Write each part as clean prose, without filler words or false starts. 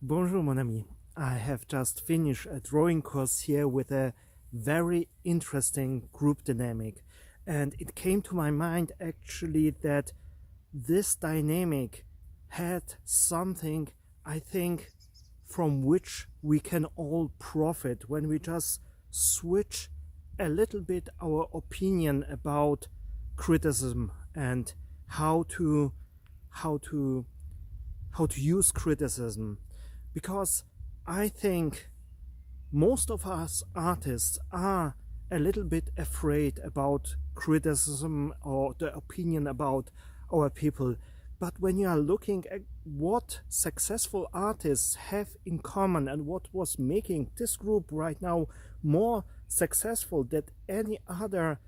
Bonjour, mon ami. I have just finished a drawing course here with a very interesting group dynamic. And it came to my mind actually that this dynamic had something, I think, from which we can all profit when we just switch a little bit our opinion about criticism and how to use criticism. Because I think most of us artists are a little bit afraid about criticism or the opinion about our people. But when you are looking at what successful artists have in common and what was making this group right now more successful than any other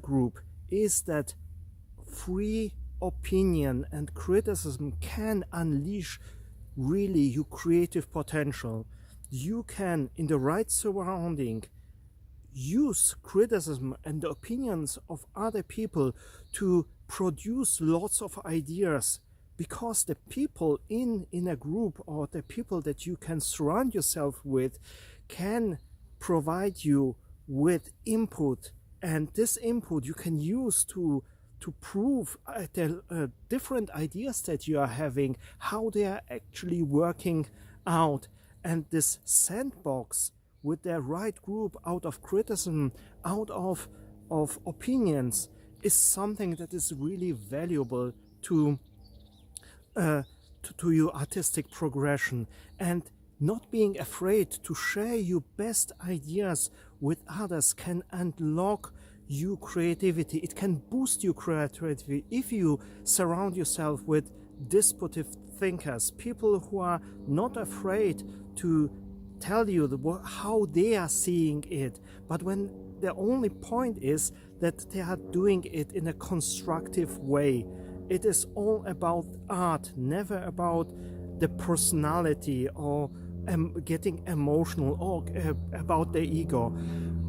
group, is that free opinion and criticism can unleash really your creative potential. You can, in the right surrounding, use criticism and the opinions of other people to produce lots of ideas, because the people in a group or the people that you can surround yourself with can provide you with input, and this input you can use to prove the different ideas that you are having, how they are actually working out. And this sandbox with the right group out of criticism, out of opinions, is something that is really valuable to your artistic progression. And not being afraid to share your best ideas with others can unlock your creativity. It can boost your creativity if you surround yourself with disputive thinkers, people who are not afraid to tell you how they are seeing it, but when the only point is that they are doing it in a constructive way. It is all about art, never about the personality or getting emotional or about the ego.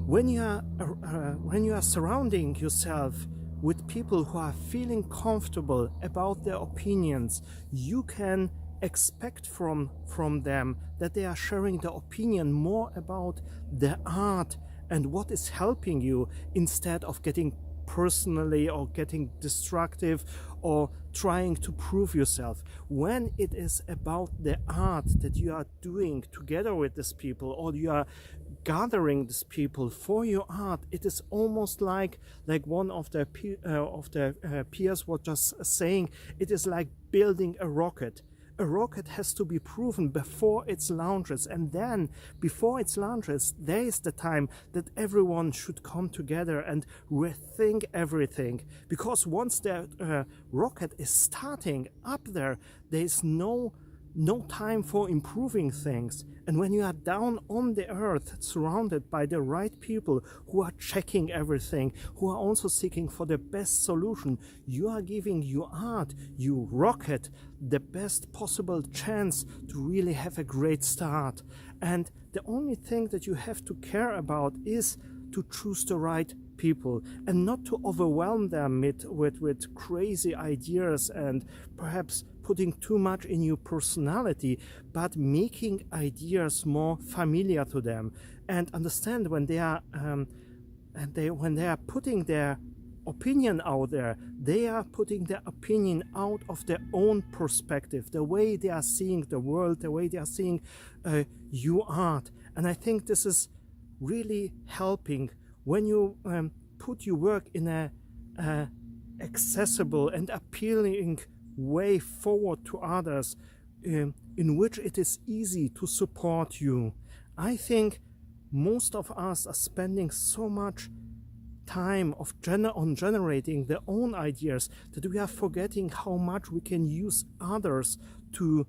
When you are surrounding yourself with people who are feeling comfortable about their opinions, you can expect from them that they are sharing the opinion more about the art and what is helping you, instead of getting personally or getting destructive or trying to prove yourself. When it is about the art that you are doing together with these people, or you are gathering these people for your art, it is almost like one of the peers was just saying, it is like building a rocket. A rocket has to be proven before it launches, and then before it launches, there is the time that everyone should come together and rethink everything. Because once the rocket is starting up there is no time for improving things. And when you are down on the earth, surrounded by the right people who are checking everything, who are also seeking for the best solution, you are giving your art, your rocket, the best possible chance to really have a great start. And the only thing that you have to care about is to choose the right people and not to overwhelm them with crazy ideas and perhaps putting too much in your personality, but making ideas more familiar to them, and understand when they are when they are putting their opinion out there, they are putting their opinion out of their own perspective, the way they are seeing the world, the way they are seeing your art. And I think this is really helping when you put your work in a accessible and appealing way forward to others, in which it is easy to support you. I think most of us are spending so much time on generating their own ideas that we are forgetting how much we can use others to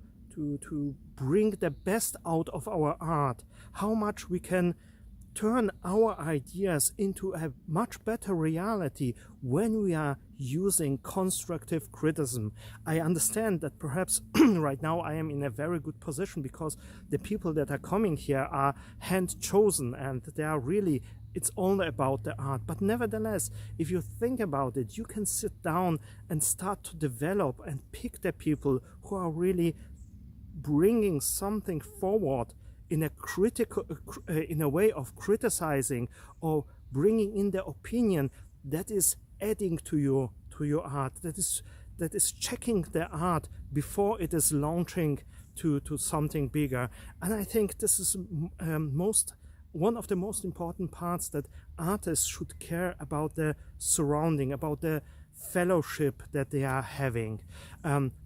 bring the best out of our art, how much we can turn our ideas into a much better reality when we are using constructive criticism. I understand that perhaps right now I am in a very good position because the people that are coming here are hand chosen and they are really, it's all about the art. But nevertheless, if you think about it, you can sit down and start to develop and pick the people who are really bringing something forward in a critical, in a way of criticizing or bringing in the opinion that is adding to your art, that is checking the art before it is launching to something bigger. And I think this is one of the most important parts, that artists should care about the surrounding, about the fellowship that they are having.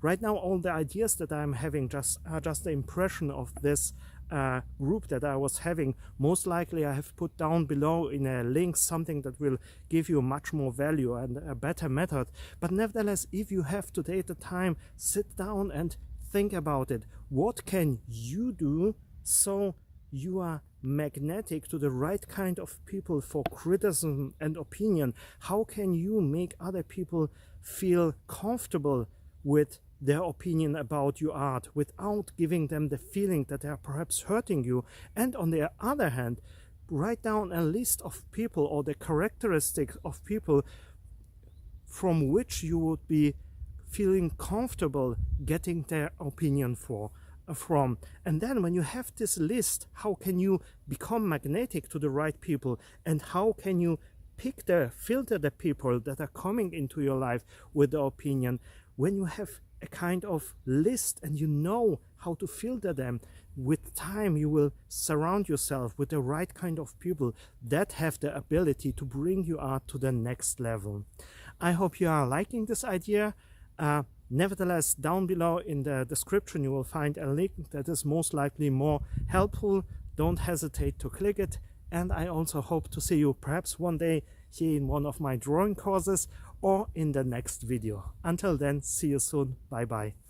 Right now, all the ideas that I'm having are just the impression of this group that I was having. Most likely I have put down below in a link something that will give you much more value and a better method. But nevertheless, if you have today the time, sit down and think about it. What can you do so you are magnetic to the right kind of people for criticism and opinion? How can you make other people feel comfortable with their opinion about your art without giving them the feeling that they are perhaps hurting you? And on the other hand, write down a list of people or the characteristics of people from which you would be feeling comfortable getting their opinion from. And then when you have this list, how can you become magnetic to the right people, and how can you filter the people that are coming into your life with the opinion? When you have a kind of list and you know how to filter them, with time you will surround yourself with the right kind of people that have the ability to bring your art to the next level. I hope you are liking this idea. Nevertheless, down below in the description you will find a link that is most likely more helpful. Don't hesitate to click it, and I also hope to see you perhaps one day here in one of my drawing courses or in the next video. Until then, see you soon. Bye bye.